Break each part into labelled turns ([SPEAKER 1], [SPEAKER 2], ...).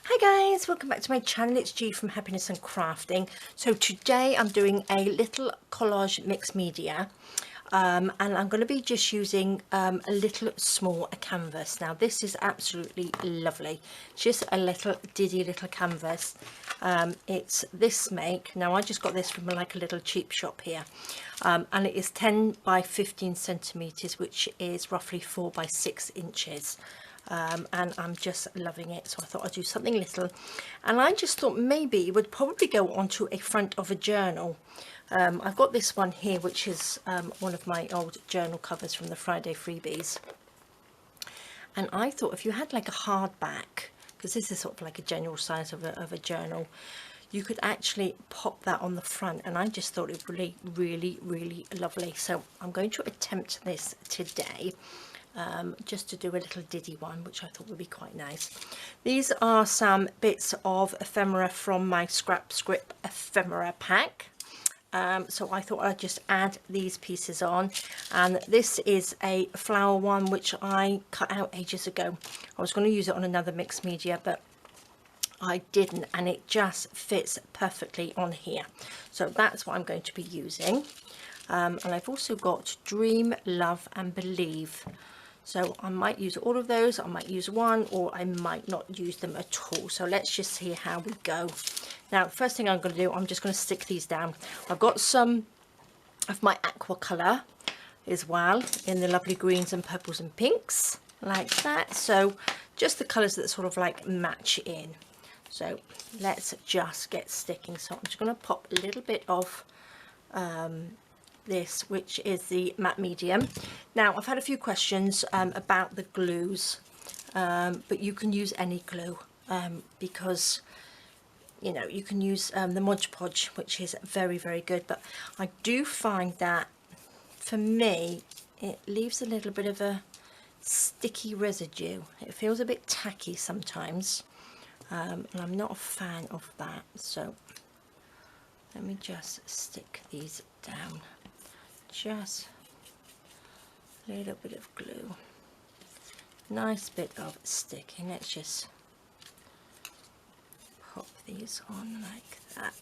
[SPEAKER 1] Hi guys, welcome back to my channel. It's G from Happiness and Crafting. So today I'm doing a little collage mixed media and I'm going to be just using a little small canvas. Now this is absolutely lovely, just a little diddy little canvas. It's this make. Now I just got this from like a little cheap shop here, and it is 10 by 15 centimeters, which is roughly 4 by 6 inches. And I'm just loving it, so I thought I'd do something little, and I just thought maybe it would probably go onto a front of a journal. I've got this one here, which is one of my old journal covers from the Friday Freebies, and I thought if you had like a hardback, because this is sort of like a general size of a journal, you could actually pop that on the front, and I just thought it would be really lovely. So I'm going to attempt this today. Just to do a little diddy one, which I thought would be quite nice. These are some bits of ephemera from my scrap script ephemera pack. So I thought I'd just add these pieces on, and this is a flower one which I cut out ages ago. I was going to use it on another mixed media, but I didn't, and it just fits perfectly on here. So that's what I'm going to be using. And I've also got Dream, Love and Believe. So I might use all of those, I might use one, or I might not use them at all. So let's just see how we go. Now, first thing I'm going to do, I'm just going to stick these down. I've got some of my aqua colour as well, in the lovely greens and purples and pinks, like that. So just the colours that sort of like match in. So let's just get sticking. So I'm just going to pop a little bit of this, which is the matte medium. Now I've had a few questions about the glues, but you can use any glue, because you know you can use the Mod Podge, which is very good, but I do find that for me it leaves a little bit of a sticky residue. It feels a bit tacky sometimes, and I'm not a fan of that. So let me just stick these down. Just a little bit of glue, nice bit of sticking. Let's just pop these on like that.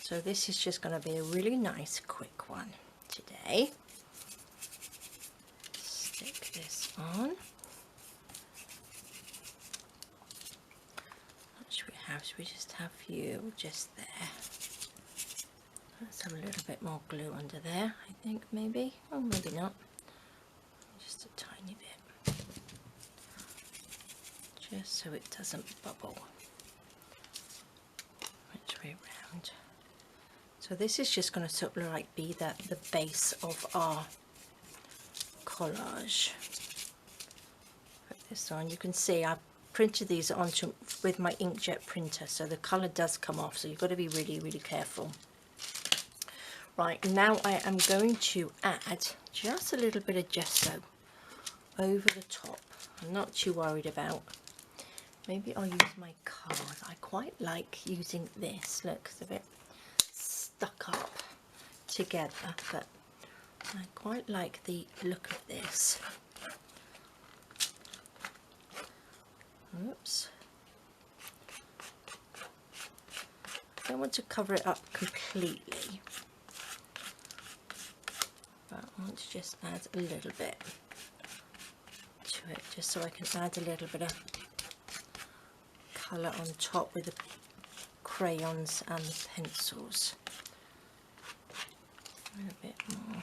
[SPEAKER 1] So this is just going to be a really nice quick one today. Stick this on. What should we have? Should we just have you just there? Let's have a little bit more glue under there, I think, maybe. Oh, maybe not. Just a tiny bit. Just so it doesn't bubble. Which way round? So this is just going to sort of like be the base of our collage. Put this on. You can see I've printed these onto with my inkjet printer, so the colour does come off, so you've got to be really careful. Right, now I am going to add just a little bit of gesso over the top. I'm not too worried about. Maybe I'll use my card. I quite like using this. Look, it's a bit stuck up together, but I quite like the look of this. Oops. I don't want to cover it up completely, but I want to just add a little bit to it, just so I can add a little bit of colour on top with the crayons and the pencils. A little bit more.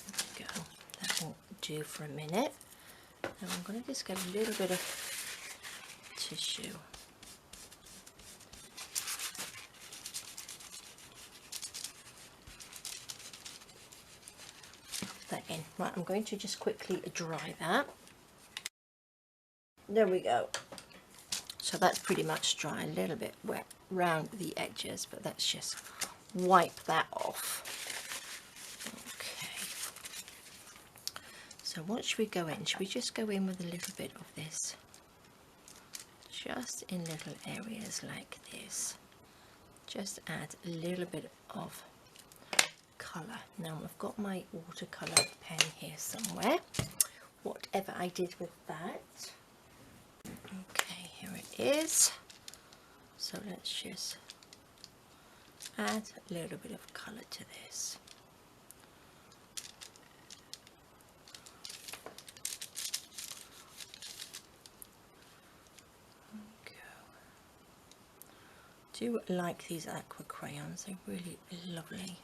[SPEAKER 1] There we go. That will do for a minute. Now I'm going to just get a little bit of tissue. That in. Right, I'm going to just quickly dry that. There we go. So that's pretty much dry, a little bit wet round the edges, but let's just wipe that off. Okay. So what should we go in? Should we just go in with a little bit of this? Just in little areas like this. Just add a little bit of colour. Now I've got my watercolour pen here somewhere, whatever I did with that. Okay, here it is. So let's just add a little bit of colour to this. I do like these aqua crayons, they're really lovely.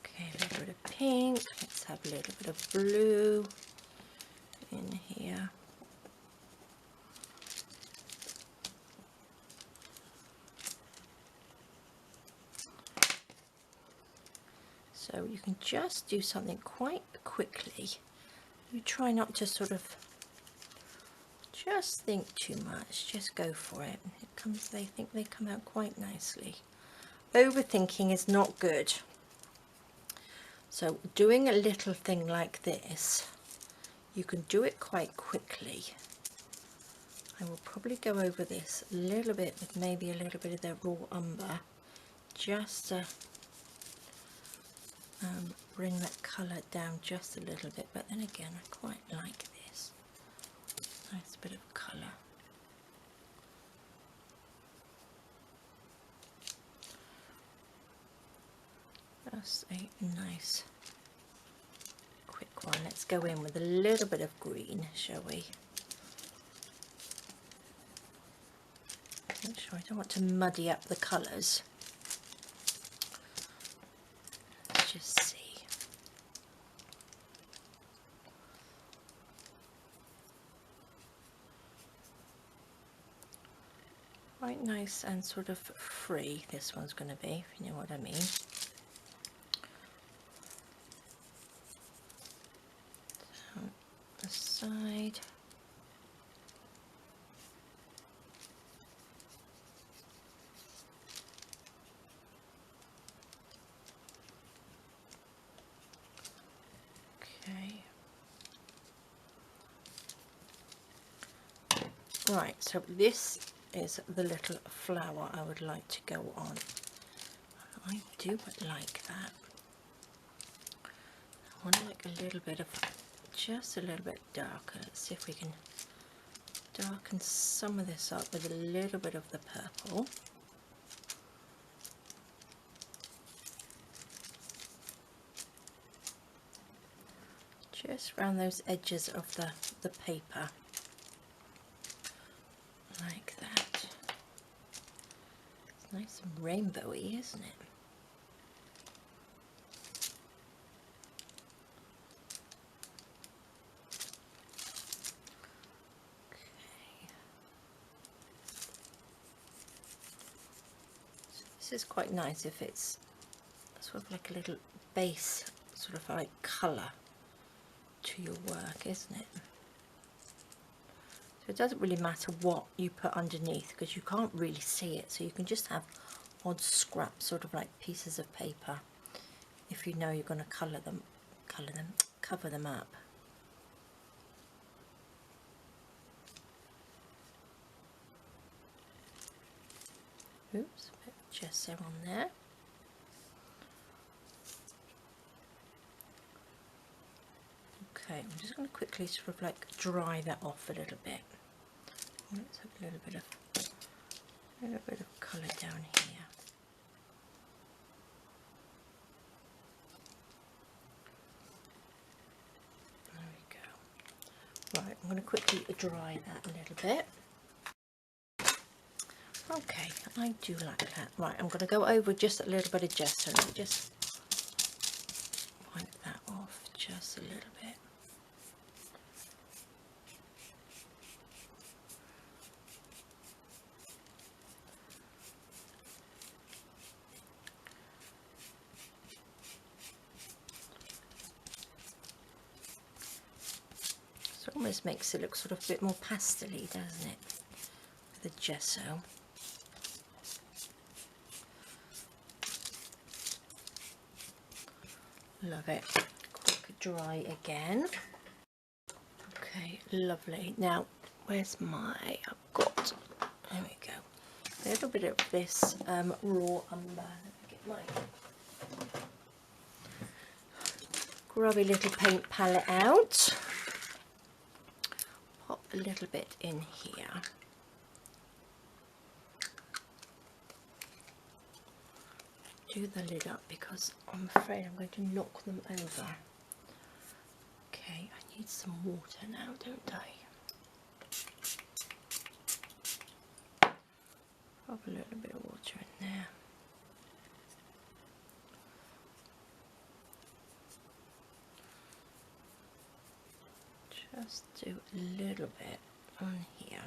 [SPEAKER 1] Okay, a little bit of pink, let's have a little bit of blue in here. So you can just do something quite quickly. You try not to sort of just think too much, just go for it. They think they come out quite nicely. Overthinking is not good. So doing a little thing like this, you can do it quite quickly. I will probably go over this a little bit with maybe a little bit of the raw umber, just to bring that colour down just a little bit. But then again, I quite like this. Nice bit of colour. Just a nice quick one. Let's go in with a little bit of green, shall we? Make sure I don't want to muddy up the colours. Let's just see. Quite nice and sort of free this one's going to be, if you know what I mean. Down the side. Okay. Right, so this is the little flower I would like to go on. I do like that. I want like a little bit of, just a little bit darker. Let's see if we can darken some of this up with a little bit of the purple. Just around those edges of the paper. Like that. It's nice and rainbowy, isn't it? Okay. So this is quite nice if it's sort of like a little base, sort of like colour to your work, isn't it? So it doesn't really matter what you put underneath because you can't really see it, so you can just have odd scraps, sort of like pieces of paper, if you know you're going to cover them up. Oops, a bit of gesso on there. Okay, I'm just going to quickly sort of like dry that off a little bit. Let's have a little bit of colour down here. There we go. Right, I'm going to quickly dry that a little bit. Okay, I do like that. Right, I'm going to go over just a little bit of gesso. Let me just wipe that off just a little bit. So it almost makes it look sort of a bit more pastel-y, doesn't it, with the gesso. Love it. Quick dry again. Okay, lovely. Now, where's my, there we go. a little bit of this raw umber. Let me get my grubby little paint palette out. Pop a little bit in here. Do the lid up because I'm afraid I'm going to knock them over. Okay, I need some water now, don't I? Pop a little bit of water in there. Just do a little bit on here.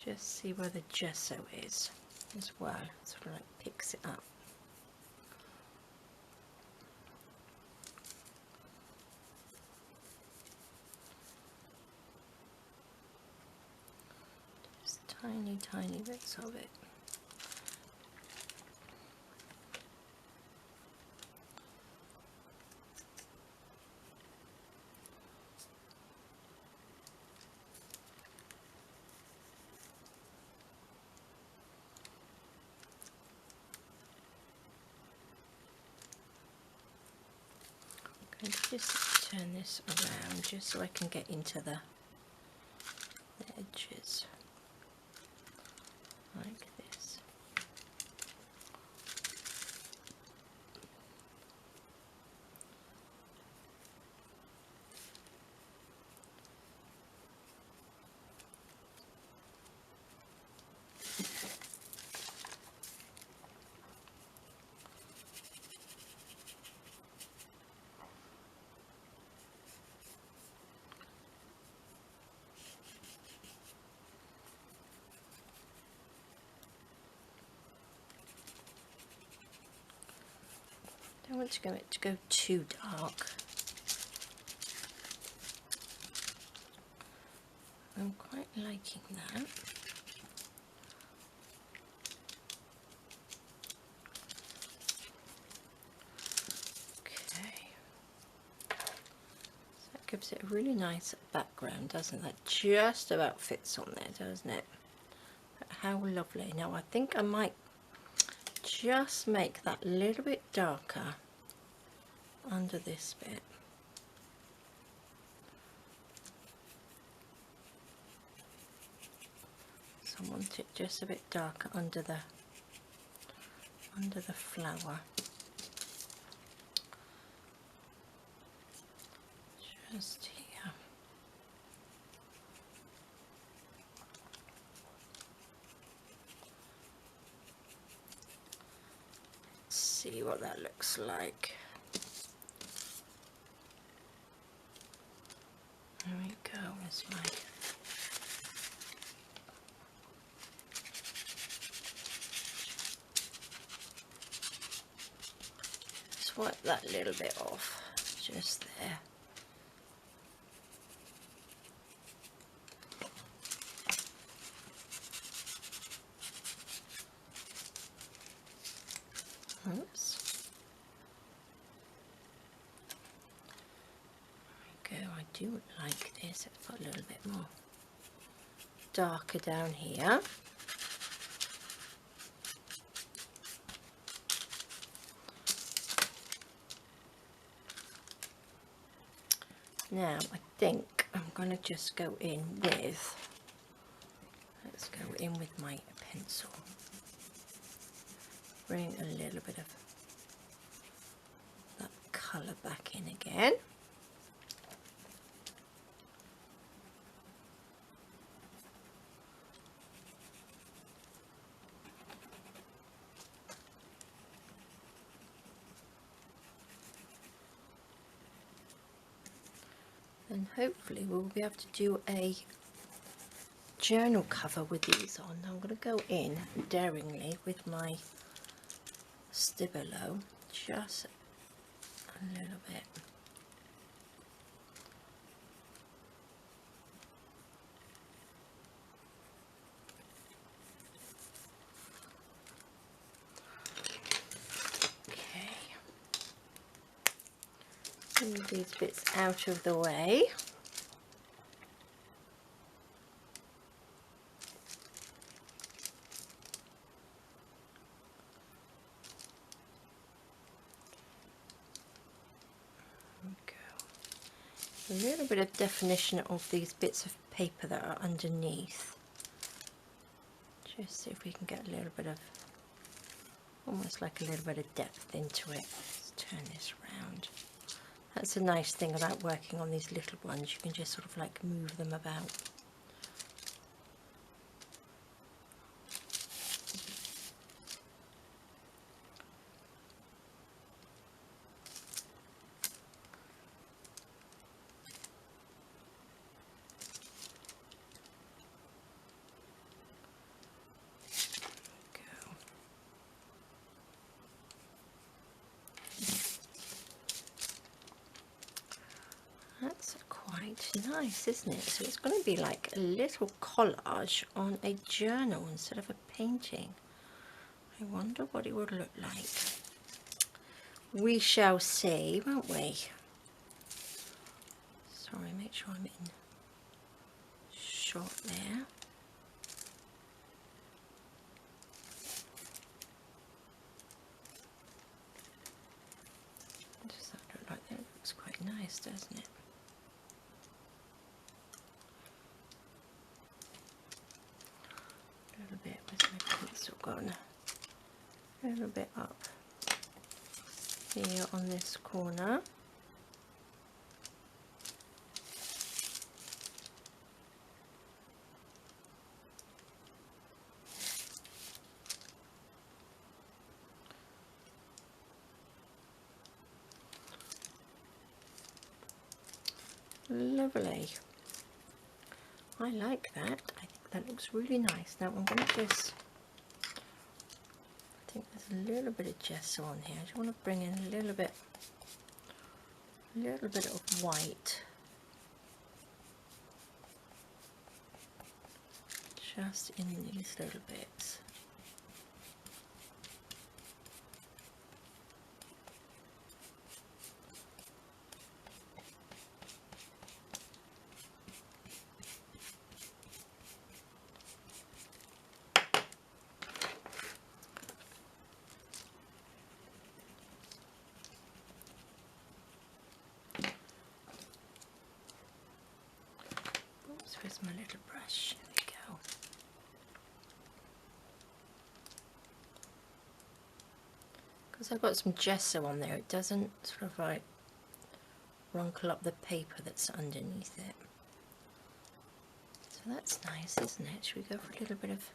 [SPEAKER 1] Just see where the gesso is as well. Sort of like picks it up. Just tiny bits of it. I'm going to just turn this around just so I can get into the edges like this. I don't want it to go too dark. I'm quite liking that. Okay. So that gives it a really nice background, doesn't that? Just about fits on there, doesn't it? But how lovely. Now I think I might just make that a little bit darker under this bit. So I want it just a bit darker under the flower. Just here. See what that looks like. There we go. There's my swipe that little bit off, just there. Oops. There we go. I do like this. It's got a little bit more darker down here. Now I think I'm going to just go in with, let's go in with my pencil. Bring a little bit of that colour back in again. And hopefully we'll be able to do a journal cover with these on. I'm going to go in daringly with my Stabilo, just a little bit. Okay. Move these bits out of the way. a little bit of definition of these bits of paper that are underneath. Just see if we can get a little bit of, almost like a little bit of depth into it. Let's turn this around. That's a nice thing about working on these little ones, you can just sort of like move them about. That's quite nice, isn't it? So it's going to be like a little collage on a journal instead of a painting. I wonder what it would look like. We shall see, won't we? Sorry, make sure I'm in shot there. Does that look like that? It looks quite nice, doesn't it? A little bit, where's my pencil gone? A little bit up here on this corner. Lovely. I like that. I think that looks really nice. Now I'm going to just, I think there's a little bit of gesso on here. I just want to bring in a little bit of white. Just in these little bits. Oops, where's my little brush? There we go. Because I've got some gesso on there, it doesn't sort of like wrinkle up the paper that's underneath it. So that's nice, isn't it? Should we go for a little bit of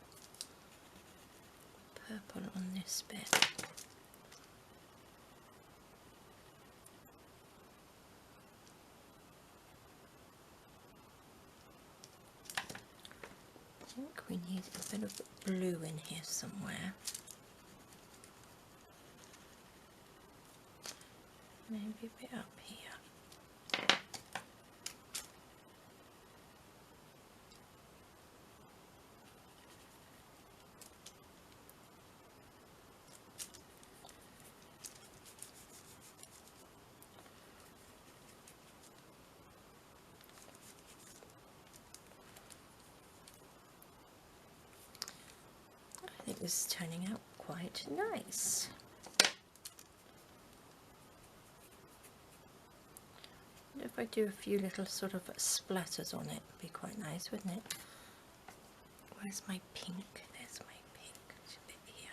[SPEAKER 1] purple on this bit? I think we need a bit of blue in here somewhere. Maybe a bit up here. I think this is turning out quite nice. And if I do a few little sort of splatters on it, it'd be quite nice, wouldn't it? Where's my pink? There's my pink. It's a bit here.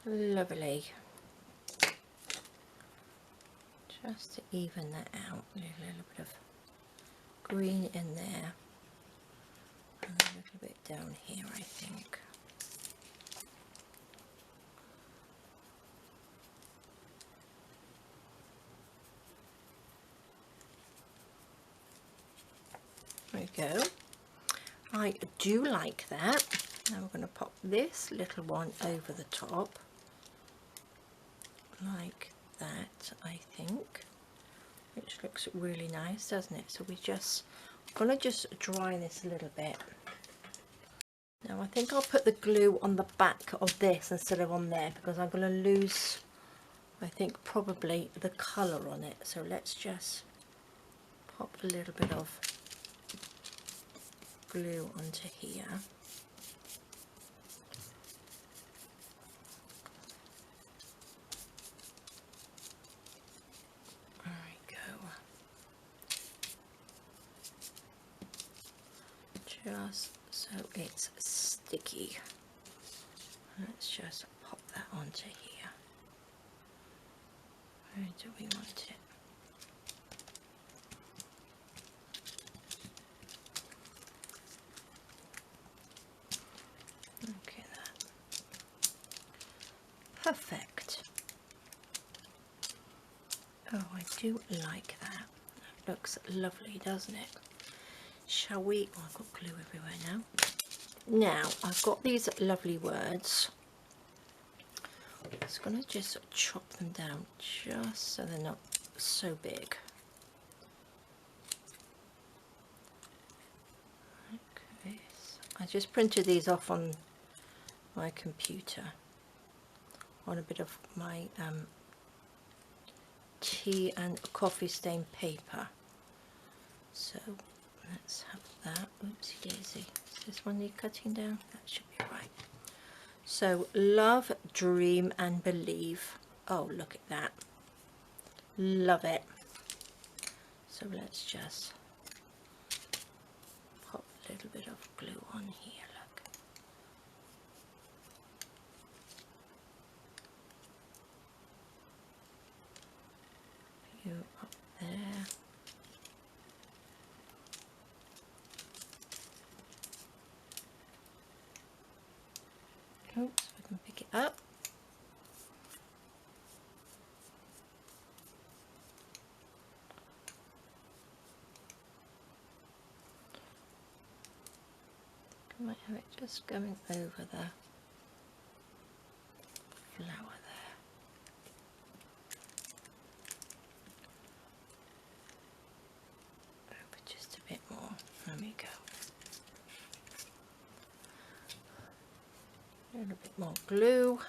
[SPEAKER 1] Lovely. Just to even that out, a little bit of green in there and a little bit down here, I think. There we go. I do like that. Now we're going to pop this little one over the top like that, I think, which looks really nice, doesn't it? So we just going to just dry this a little bit. Now I think I'll put the glue on the back of this instead of on there, because I'm going to lose, I think, probably the colour on it. So let's just pop a little bit of glue onto here. There we go. Just so it's sticky. Let's just pop that onto here. Where do we want it? Okay, that. Perfect. Oh, I do like that. That looks lovely, doesn't it? Shall we? Oh, I've got glue everywhere now. Now, I've got these lovely words. I'm just going to just chop them down just so they're not so big. Okay, so I just printed these off on my computer on a bit of my tea and coffee stain paper. So let's have that. Oopsie daisy. Is this one you're cutting down? That should be right. So love, dream and believe. Oh, look at that. Love it. So let's just pop a little bit of glue on here. Look. You up there. Oops, we can pick it up. I might have it just going over the flower there. Over just a bit more. There we go. A little bit more glue.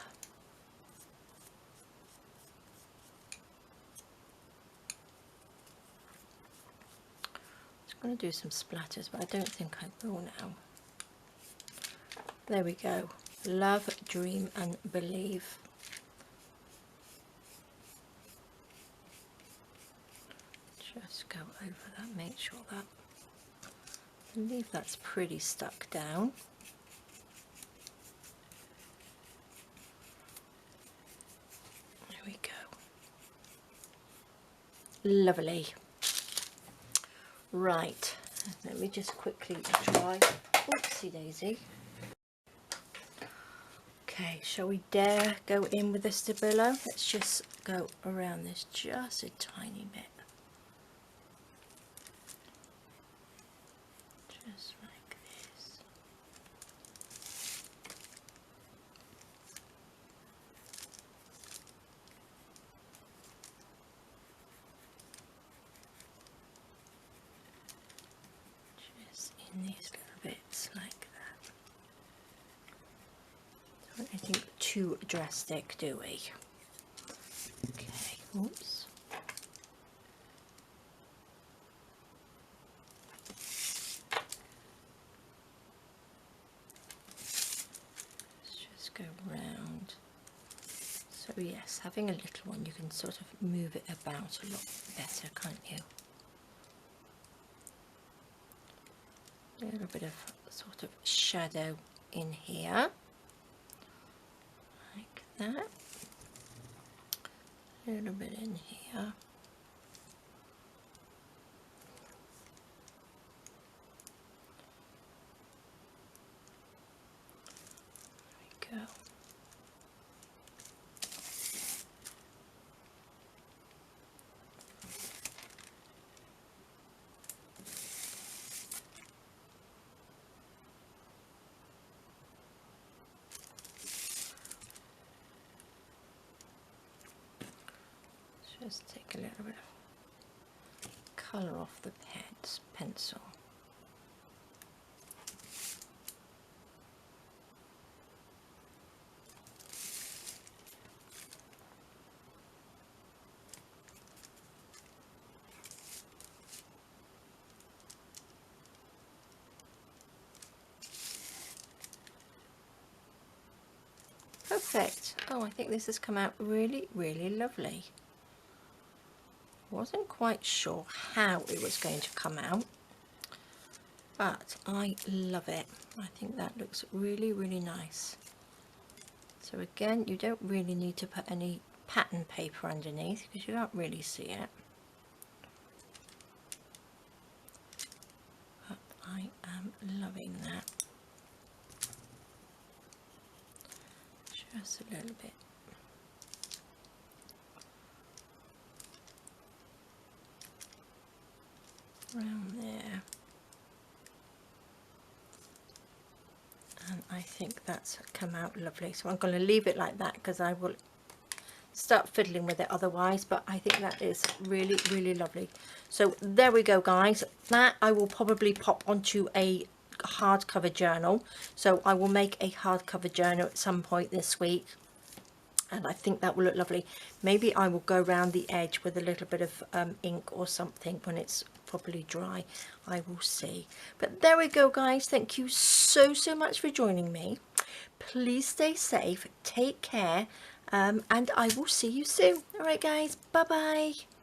[SPEAKER 1] I'm going to do some splatters, but I don't think I will now. There we go. Love, dream and believe. Just go over that, make sure that, I believe that's pretty stuck down. There we go. Lovely. Right, let me just quickly try. Oopsie daisy. Okay, shall we dare go in with the Stabilo? Let's just go around this just a tiny bit. Just like this. Just in these little bits like that. Don't anything too drastic, do we? Okay, oops. Go round. So yes, having a little one, you can sort of move it about a lot better, can't you? A little bit of sort of shadow in here, like that. A little bit in here. Go. Just take a little bit of colour off the pencil. perfect. Oh, I think this has come out really, really lovely. Wasn't quite sure how it was going to come out, but I love it. I think that looks really, really nice. So again, you don't really need to put any pattern paper underneath because you can't really see it. But I am loving that. Just a little bit. Around there. And I think that's come out lovely. So I'm going to leave it like that because I will start fiddling with it otherwise, but I think that is really, really lovely. So there we go, guys. That I will probably pop onto a hardcover journal. So I will make a hardcover journal at some point this week, and I think that will look lovely. Maybe I will go around the edge with a little bit of ink or something when it's properly dry. I will see. But there we go, guys. Thank you so much for joining me. Please stay safe, take care, and I will see you soon. All right, guys, bye bye.